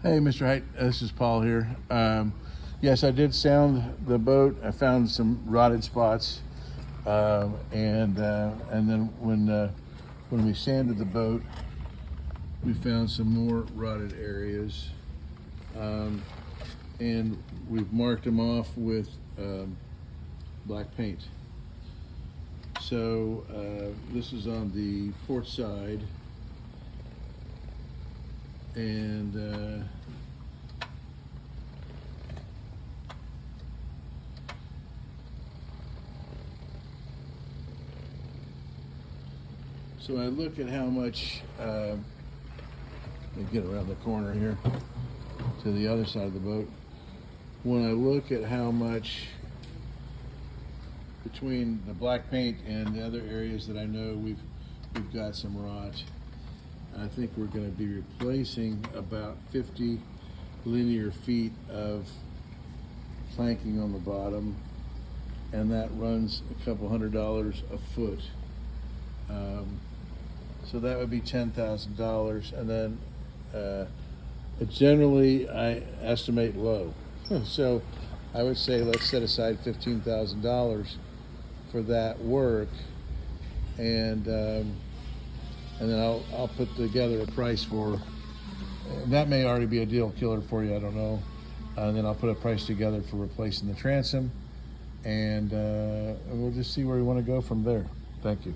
Hey, Mr. Height, this is Paul here. Yes, I did sound the boat. I found some rotted spots, and then when we sanded the boat, we found some more rotted areas, and we've marked them off with black paint. So this is on the port side, and so I look at how much, let me get around the corner here to the other side of the boat. When I look at how much between the black paint and the other areas that I know we've got some rot, I think we're going to be replacing about 50 linear feet of planking on the bottom, and that runs a couple $100 a foot. So that would be $10,000, and then generally I estimate low. So I would say let's set aside $15,000 for that work, and then I'll put together a price for. That may already be a deal killer for you, I don't know. And then I'll put a price together for replacing the transom, and we'll just see where we want to go from there. Thank you.